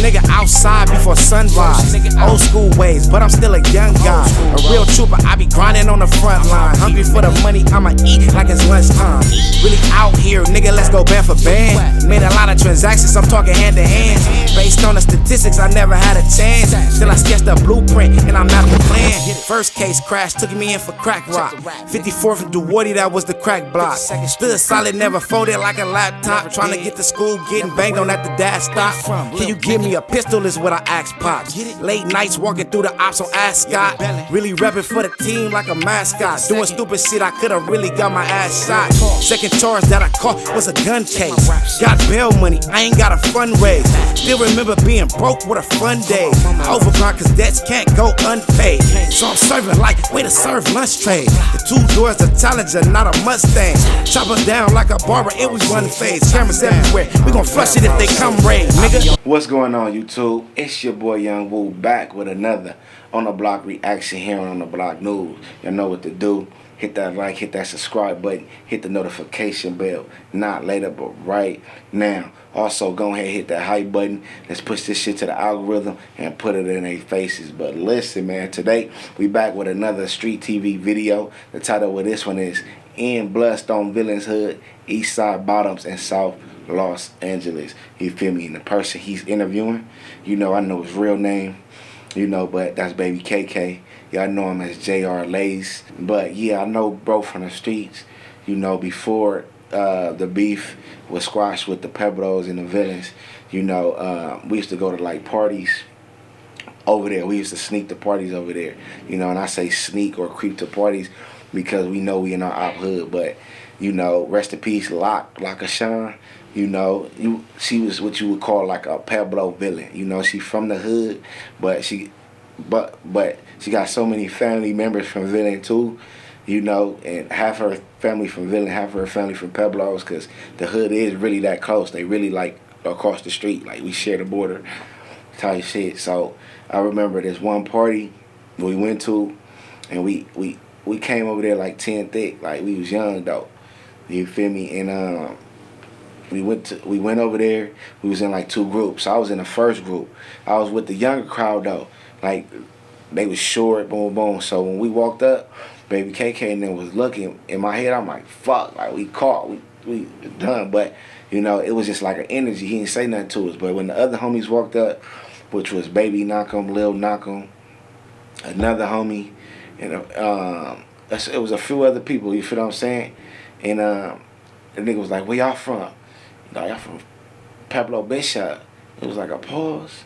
nigga outside before sunrise. Old school ways, but I'm still a young guy. A real trooper, I be grinding on the front line. Hungry for the money, I'ma eat like it's lunchtime. Really out here, nigga, let's go band for band. Made a lot of transactions, I'm talking hand to hand. Based on the statistics, I never had a chance. Still I sketched a blueprint and I mapped the plan. First case crash, took me in for crack rock. 54th and Duwarty, that was the crack block. Stood solid, never folded like a laptop. Trying to get to school, getting banged on at the dash stop. Can you give me a pistol is what I asked Pops. Late nights walking through the ops on Ascot. Really repping for the team like a mascot. Doing stupid shit, I could've really got my ass shot. Second charge that I caught was a gun case. Got bail money, I ain't got a fundraise. Still remember being broke with a fun day. Overgrind cause debts can't go unpaid. So I'm serving like way to serve lunch trade. The 2 doors a Challenger, not a Mustang. Chop them down like a barber, it was one phase. Cameras everywhere, we gon' flush it if they come raid, nigga. What's going on, YouTube? It's your boy Young Woo back with another On The Block reaction here on The Block News. Y'all know what to do. Hit that like, hit that subscribe button, hit the notification bell. Not later, but right now. Also, go ahead and hit that hype button. Let's push this shit to the algorithm and put it in their faces. But listen, man, today we back with another street TV video. The title of this one is In Bloodstone Villains Hood, East Side Bottoms, and South Los Angeles. You feel me? And the person he's interviewing, you know, I know his real name, you know, but that's Baby KK. Y'all know him as JR Lace. But yeah, I know bro from the streets, you know, before the beef was squashed with the Pebbles and the Villains. You know, we used to go to like parties over there. We used to sneak the parties over there, you know, and I say sneak or creep to parties because we know we in our op hood. But you know, rest in peace, Locka Sean. You know, she was what you would call like a Pebble villain. You know, she from the hood, but she got so many family members from Villain too. You know, and half her family from Villain, half her family from Pebbles, because the hood is really that close. They really like across the street, like we share the border type shit. So I remember this one party we went to, and we came over there like 10 thick, like we was young though. You feel me? And we went over there. We was in like 2 groups. I was in the first group. I was with the younger crowd though. Like they was short, boom, boom. So when we walked up, Baby KK and then was looking. In my head, I'm like, fuck, like we caught, we done. But you know, it was just like an energy. He didn't say nothing to us. But when the other homies walked up, which was Baby Knockem, Lil Knockem, another homie, and it was a few other people. You feel what I'm saying? And the nigga was like, where y'all from? No, y'all from Pablo Bishop. It was like a pause.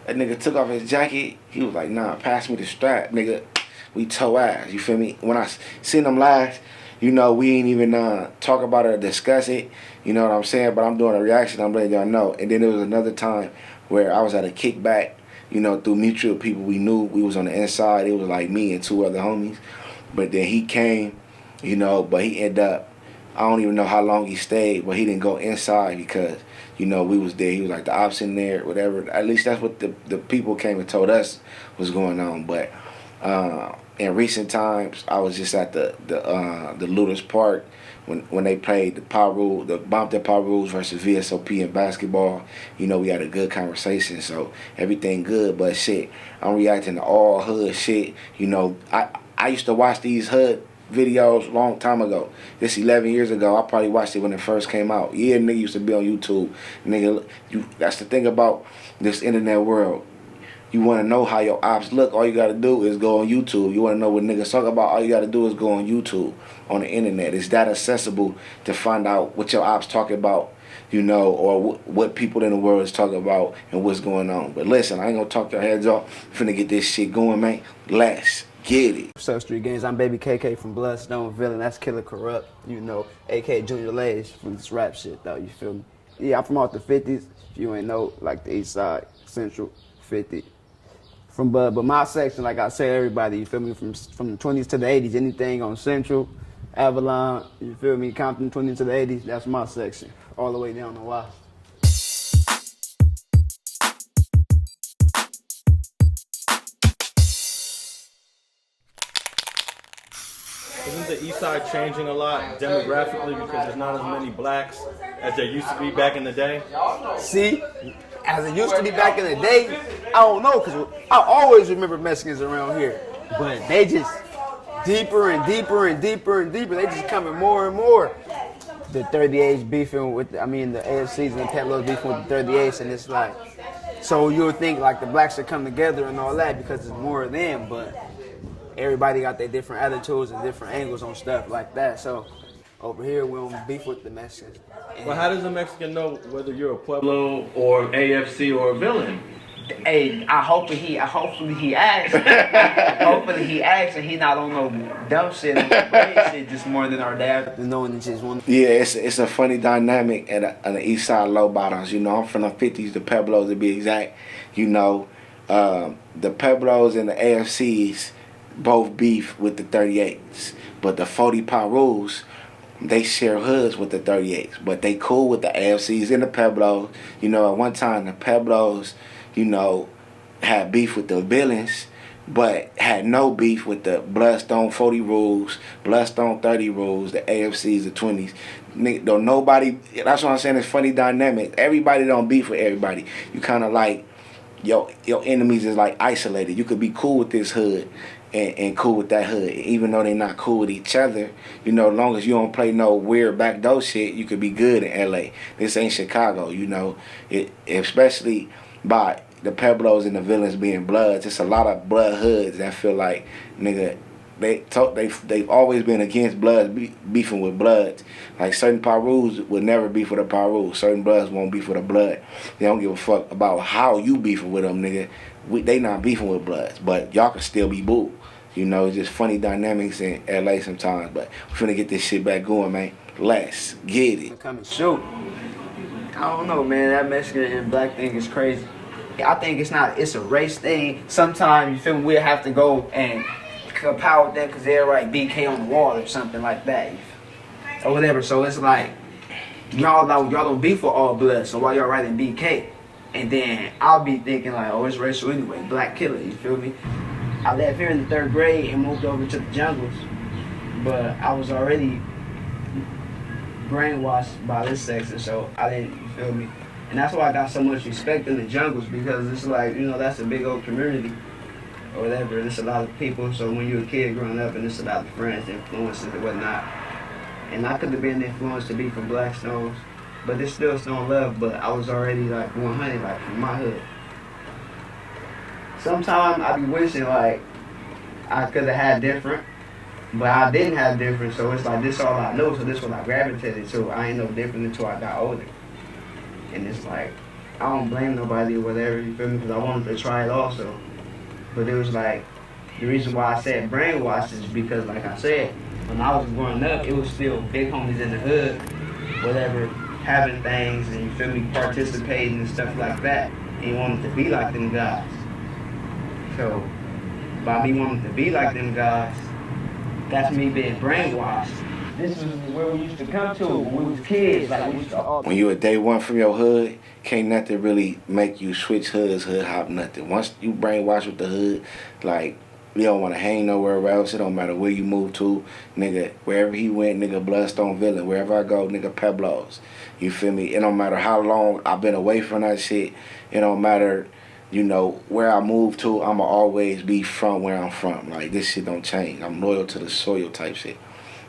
That nigga took off his jacket. He was like, nah, pass me the strap, nigga. We toe ass. You feel me? When I seen them last, you know, we ain't even talk about it or discuss it. You know what I'm saying? But I'm doing a reaction. I'm letting y'all know. And then there was another time where I was at a kickback, you know, through mutual people we knew. We was on the inside. It was like me and 2 other homies. But then he came, you know, but he ended up, I don't even know how long he stayed, but he didn't go inside because, you know, we was there. He was like the ops in there, whatever. At least that's what the people came and told us was going on. But in recent times, I was just at the Looters Park when they played the Bompton Power Rules versus VSOP in basketball. You know, we had a good conversation, so everything good. But shit, I'm reacting to all hood shit. You know, I used to watch these hood videos a long time ago. This 11 years ago. I probably watched it when it first came out. Yeah, nigga used to be on YouTube. Nigga, that's the thing about this internet world. You want to know how your ops look, all you got to do is go on YouTube. You want to know what niggas talk about, all you got to do is go on YouTube, on the internet. It's that accessible to find out what your ops talking about, you know, or what people in the world is talking about and what's going on. But listen, I ain't going to talk your heads off. Finna get this shit going, man. Let's get it. What's up, Street Games? I'm Baby KK from Bloodstone Villain. That's Killer Corrupt, you know, a.k.a. Junior Lace from this rap shit, though, you feel me? Yeah, I'm from off the 50s. If you ain't know, like the East Side, Central, 50. But my section, like I say, everybody, you feel me, from the 20s to the 80s, anything on Central, Avalon, you feel me, Compton, 20s to the 80s, that's my section, all the way down to Y. Isn't the East Side changing a lot demographically because there's not as many blacks as there used to be back in the day? See? as it used to be back in the day, I don't know, because I always remember Mexicans around here. But they just deeper and deeper and deeper and deeper. They just coming more and more. The 38s beefing with, the AFCs and the Pueblos beefing with the 38s, and it's like, so you would think like the blacks should come together and all that because it's more of them, but everybody got their different attitudes and different angles on stuff like that. So over here, we don't beef with the Mexicans. Well, how does a Mexican know whether you're a Pueblo or AFC or a villain? Hey, hopefully he asks. Hopefully he asks and he not on no dumb shit and shit just more than our dad. Knowing it's just one. Yeah, it's a funny dynamic at the east side low bottoms. You know, I'm from the 50s, the Pueblos to be exact. You know, the Pueblos and the AFCs both beef with the 38s. But the 40 Parus, they share hoods with the 38s. But they cool with the AFCs and the Pueblos. You know, at one time the Pueblos, you know, had beef with the villains, but had no beef with the Bloodstone 40 rules, Bloodstone 30 rules, the AFCs, the 20s. Nobody, that's what I'm saying, it's funny dynamic. Everybody don't beef with everybody. You kind of like, your enemies is like isolated. You could be cool with this hood and cool with that hood, even though they not cool with each other. You know, as long as you don't play no weird backdoor shit, you could be good in LA. This ain't Chicago, you know. Especially by the Pueblos and the villains being bloods. It's a lot of blood hoods that feel like, nigga, they've always been against bloods beefing with bloods. Like certain Parus would never beef with a Paru. Certain bloods won't beef with a blood. They don't give a fuck about how you beefing with them, nigga. They not beefing with bloods, but y'all can still be boo. You know, it's just funny dynamics in LA sometimes. But we're finna get this shit back going, man. Let's get it. Come and shoot. I don't know, man. That Mexican and black thing is crazy. I think it's a race thing. Sometimes, you feel me, we'll have to go and compile with them because they'll write BK on the wall or something like that. Or whatever. So it's like, y'all don't beef for all blood, so why y'all writing BK? And then I'll be thinking like, oh, it's racial anyway, black killer, you feel me? I left here in the 3rd grade and moved over to the jungles, but I was already brainwashed by this section, so I didn't, you feel me? And that's why I got so much respect in the jungles, because it's like, you know, that's a big old community or whatever. There's a lot of people, so when you're a kid growing up and there's a lot of friends, influences and whatnot. And I could have been influenced to be from Black Stones, but there's still Stone Love, but I was already like 100, like from my hood. Sometimes I be wishing like I could have had different, but I didn't have different, so it's like this all I know, so this what I gravitated to. I ain't no different until I got older. And it's like, I don't blame nobody or whatever, you feel me, because I wanted to try it also. But it was like, the reason why I said brainwashed is because, like I said, when I was growing up, it was still big homies in the hood, whatever, having things, and you feel me, participating and stuff like that, and you wanted to be like them guys. So, by me wanting to be like them guys, that's me being brainwashed. This is where we used to come to when we was kids. Like we used to all. When you a day one from your hood, can't nothing really make you switch hoods, hood hop, nothing. Once you brainwashed with the hood, like, you don't want to hang nowhere else. It don't matter where you move to, nigga. Wherever he went, nigga, Bloodstone Villain. Wherever I go, nigga, Pueblos. You feel me? It don't matter how long I've been away from that shit. It don't matter, you know, where I move to. I'ma always be from where I'm from. Like, this shit don't change. I'm loyal to the soil type shit.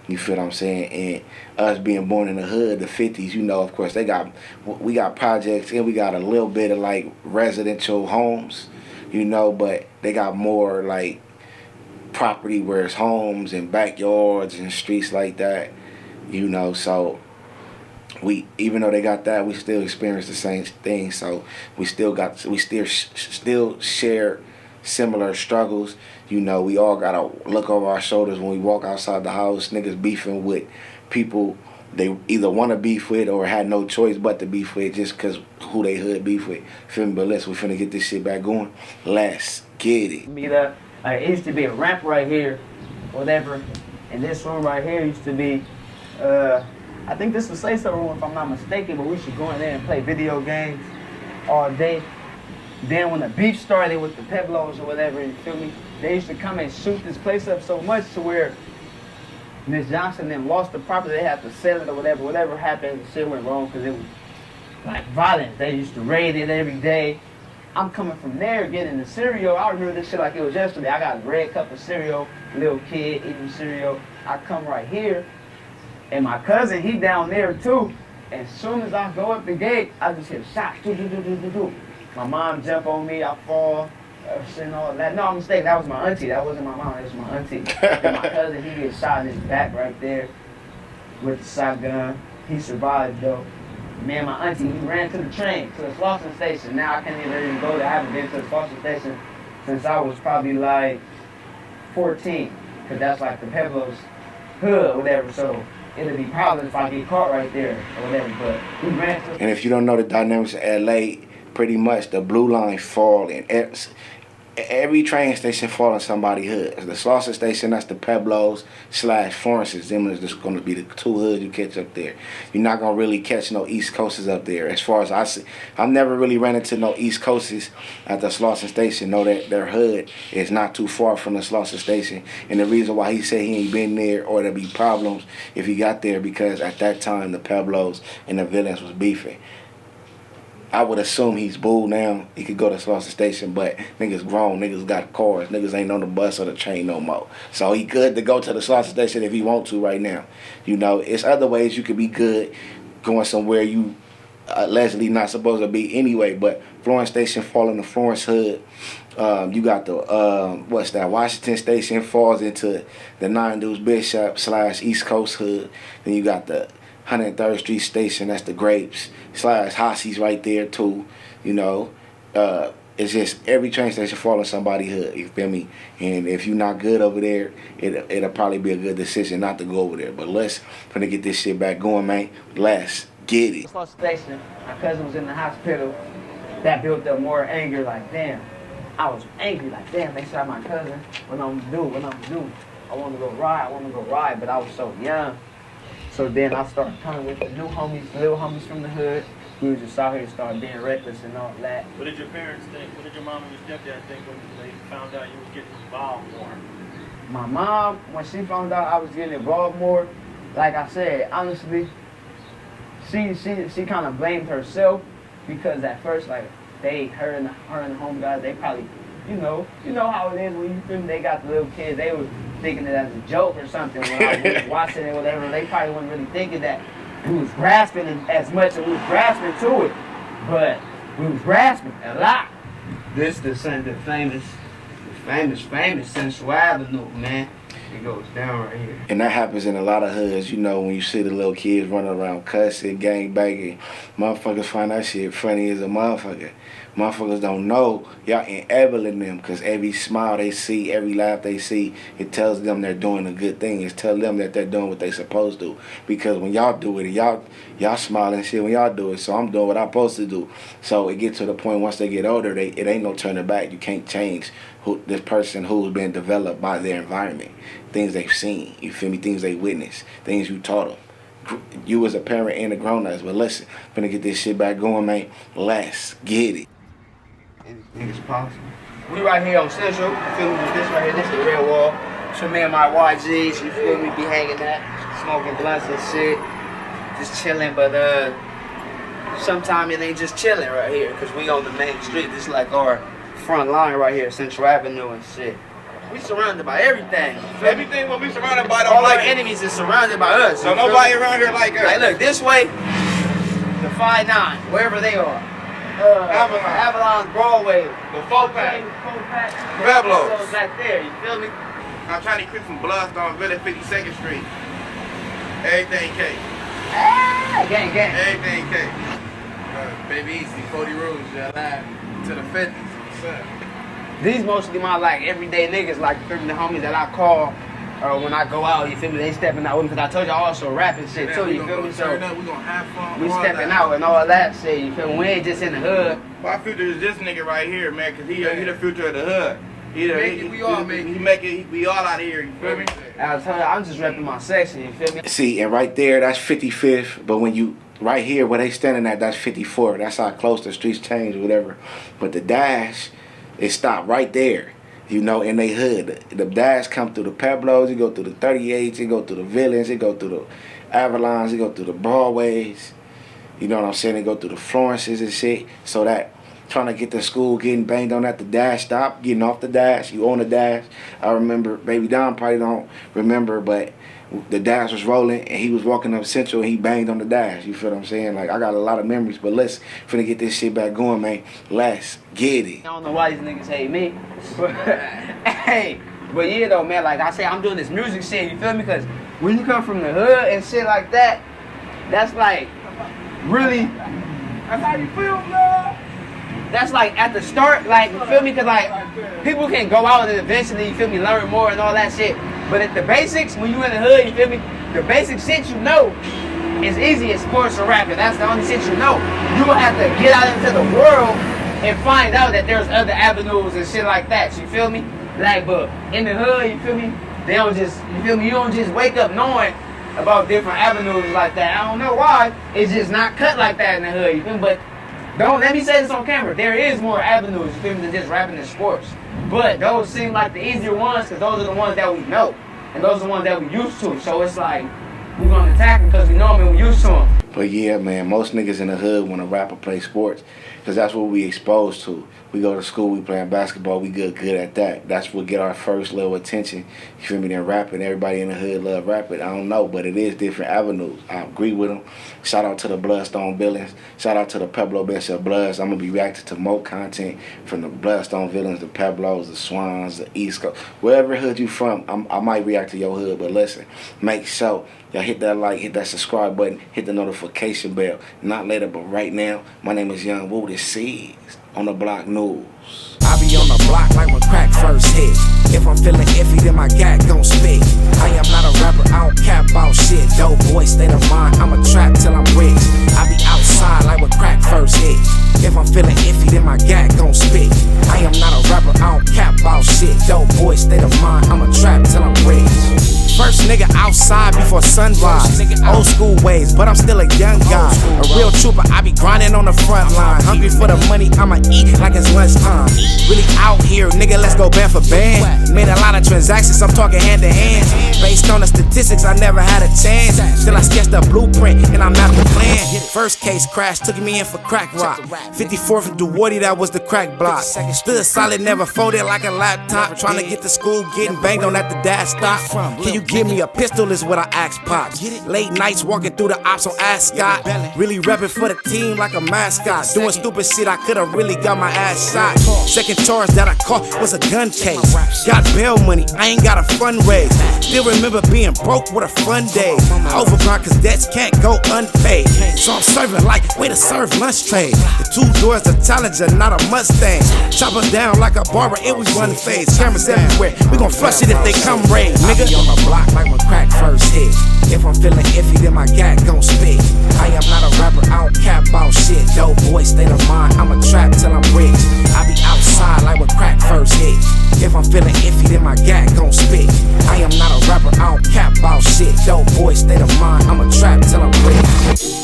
You feel what I'm saying? And us being born in the hood, the 50s, you know, of course, we got projects and we got a little bit of, like, residential homes, you know, but they got more, like, property where it's homes and backyards and streets like that, you know. So even though they got that, we still experience the same thing. So we still share similar struggles. You know, we all gotta look over our shoulders when we walk outside the house. Niggas beefing with people they either want to beef with or had no choice but to beef with just because who they hood beef with. Feel me? But we finna get this shit back going. Let's get it. It used to be a ramp right here, whatever, and this room right here used to be, I think this was Say-So room if I'm not mistaken, but we should go in there and play video games all day. Then when the beef started with the Pueblos or whatever, you feel me, they used to come and shoot this place up so much to where Miss Johnson then lost the property. They had to sell it or whatever. Whatever happened, shit went wrong because like violence. They used to raid it every day. I'm coming from there getting the cereal. I remember this shit like it was yesterday. I got a red cup of cereal, little kid eating cereal. I come right here, and my cousin, he down there too. As soon as I go up the gate, I just hear shots. Do, do, do, do, do, do. My mom jump on me, I fall, and all that. No, I'm mistaken. That was my auntie. That wasn't my mom. That was my auntie. And my cousin, he gets shot in his back right there with the shotgun. He survived though. Me and my auntie, we ran to the train, to the Slauson station. Now I can't even go there. I haven't been to the Slauson station since I was probably like 14. Because that's like the Pueblo's hood or whatever. So it'll be problems if I get caught right there or whatever. But we ran to. And if you don't know the dynamics of LA, pretty much the blue line fall in every train station fall in somebody's hood. The Slauson station, that's the Pueblos / Florences. Them is just going to be the two hoods you catch up there. You're not going to really catch no East Coasters up there. As far as I see, I've never really ran into no East Coasters at the Slauson station. Know that their hood is not too far from the Slauson station. And the reason why he said he ain't been there or there'll be problems if he got there, because at that time the Pueblos and the villains was beefing. I would assume he's booed now. He could go to Slauson station, but niggas grown, niggas got cars, niggas ain't on the bus or the train no more. So he good to go to the Slauson station if he want to right now. You know, it's other ways you could be good going somewhere you allegedly not supposed to be anyway, but Florence station fall in the Florence hood. You got the, Washington station falls into the 9 Deuce Bishop / East Coast hood. Then you got the 103rd Street station, that's the Grapes / Hossy's right there too, you know. It's just every train station fall in somebody's hood, you feel me? And if you're not good over there, it'll probably be a good decision not to go over there. But let's finna get this shit back going, man. Let's get it. Slauson station, my cousin was in the hospital. That built up more anger, like damn. I was angry, like damn, they shot my cousin. What I'm gonna do? I wanna go ride, but I was so young. So then I started coming with the new homies, little homies from the hood. We was just out here, started being reckless and all that. What did your parents think? What did your mom and your stepdad think when they found out you was getting involved more? My mom, when she found out I was getting involved more, like I said, honestly, she kind of blamed herself, because at first, like, her and the home guys, they probably, you know how it is when you feel they got the little kids, they were thinking it as a joke or something when I was watching it or whatever. They probably wasn't really thinking that we was grasping as much as we was grasping to it. But we was grasping a lot. This the famous Central Avenue, man. It goes down right here. And that happens in a lot of hoods, you know, when you see the little kids running around cussing, gang banging. Motherfuckers find that shit funny as a motherfucker. Motherfuckers don't know y'all enabling them, because every smile they see, every laugh they see, it tells them they're doing a good thing. It tells them that they're doing what they supposed to. Because when y'all do it, y'all smile and shit when y'all do it, so I'm doing what I'm supposed to do. So it gets to the point once they get older, it ain't no turning back. You can't change this person who's been developed by their environment. Things they've seen, you feel me? Things they witnessed, things you taught them. You as a parent and a grown-ups. But listen, finna get this shit back going, man. Let's get it. Anything is possible. We right here on Central. You feel me? This right here, this is the real wall. So me and my YGs, you feel me, be hanging that, smoking blunts and shit. Just chilling, but sometimes it ain't just chilling right here, because we on the main street. This is like our front line right here, Central Avenue and shit. We surrounded by everything. Everything will be surrounded by all our enemies is surrounded by us. So nobody around here like us. Like look, this way, the 5-9, wherever they are. Avalon, Broadway, the 4-pack, Pueblos. Back there, you feel me? I'm trying to creep from Bloodstone, Village, 52nd Street. Everything K. Gang. Everything K. Baby Easy, 40 Rules, yeah, live to the 50s. What's up? These mostly my like everyday niggas, like the homies that I call when I go out, you feel me? They stepping out with me, because I told you I also rap and shit too, you feel me? So we gonna have fun. we stepping out and all that shit, you feel me? We ain't just in the hood. My future is this nigga right here, man, because he the future of the hood. We all make it. We all out of here, you feel me? I tell you, I'm just repping my section, you feel me? See, and right there, that's 55th, but when you, right here where they standing at, that's 54th. That's how close the streets change, whatever. But the dash, it stopped right there, you know, in they hood. The dash come through the Pueblos, it go through the 38s, it go through the Villains, it go through the Avalons, it go through the Broadways. You know what I'm saying? They go through the Florences and shit. So that trying to get to school, getting banged on at the dash stop, getting off the dash, you on the dash. I remember, Baby Don probably don't remember, but the dash was rolling and he was walking up Central and he banged on the dash. You feel what I'm saying? Like, I got a lot of memories, but let's finna get this shit back going, man. Let's get it. I don't know why these niggas hate me, but hey, but yeah though, man, like I say, I'm doing this music shit, you feel me? Because when you come from the hood and shit like that, that's like, really, That's how you feel, blood. that's like at the start, like, you feel me? Because like, people can go out and eventually, you feel me, learn more and all that shit. But at the basics, when you in the hood, you feel me, the basic shit you know is easy as sports or rapping. That's the only shit you know. You gonna have to get out into the world and find out that there's other avenues and shit like that. You feel me? Like, but in the hood, you feel me? They don't just, you feel me? You don't just wake up knowing about different avenues like that. I don't know why. It's just not cut like that in the hood. You feel me? But don't let me say this on camera. There is more avenues, you feel me, than just rapping and sports. But those seem like the easier ones because those are the ones that we know. And those are the ones that we used to. So it's like, we're going to attack them because we know them and we used to them. But yeah, man, most niggas in the hood want to rap or play sports because that's what we exposed to. We go to school, we playing basketball, we good at that. That's what get our first little attention. You feel me? Then rapping, everybody in the hood love rapping. I don't know, but it is different avenues. I agree with them. Shout out to the Bloodstone Villains. Shout out to the Pueblo Best of Bloods. I'm going to be reacting to more content from the Bloodstone Villains, the Pueblos, the Swans, the East Coast. Wherever hood you from, I might react to your hood, but listen, make sure y'all hit that like, hit that subscribe button, hit the notification bell. Not later, but right now, my name is Young Woo. This is On the Block News. I be on the block like when crack first hit. If I'm feeling iffy, then my gat gon' spit. I am not a rapper, I don't cap about shit. Dope boy, state of mind, I'ma trap till I'm rich. I be outside like when crack first hit. If I'm feeling iffy, then my gat gon' spit. I am not a rapper, I don't cap about shit. Dope boy, state of mind, I'ma trap till I'm rich. First nigga outside before sunrise. Old school ways, but I'm still a young guy. A real trooper, I be grinding on the front line. Hungry for the money, I'ma eat like it's lunchtime. Really out here, nigga, let's go band for band. Made a lot of transactions, I'm talking hand to hand. Based on the statistics, I never had a chance. Till I sketched a blueprint and I'm out the plan. First case crash, took me in for crack rock. 54th and Duwarty, that was the crack block. Stood solid, never folded like a laptop. Trying to get to school, getting banged on at the dash stop. Can you give me a pistol is what I asked Pops. Late nights walking through the ops on Ascot. Really repping for the team like a mascot. Doing stupid shit, I could've really got my ass shot. Second charge that I caught was a gun case. Got bail money, I ain't got a fundraise. Still remember being broke with a fun day. I overgrind cause debts can't go unpaid. So I'm serving like way to serve lunch trade. The 2 doors a Challenger, not a Mustang. Chop them down like a barber, it was one phase. Cameras everywhere, we gon' flush it if they come raid, nigga. On the block like when crack first hit. If I'm feeling iffy, then my gat gon' spit. I am not a rapper, I don't cap about shit. Dope boy, state of mind, I'ma trap till I'm rich. I be outside like when crack first hit. If I'm feeling iffy, then my gat gon' spit. I am not a rapper, I don't cap about shit. Dope boy, state of mind, I'ma trap till I'm rich.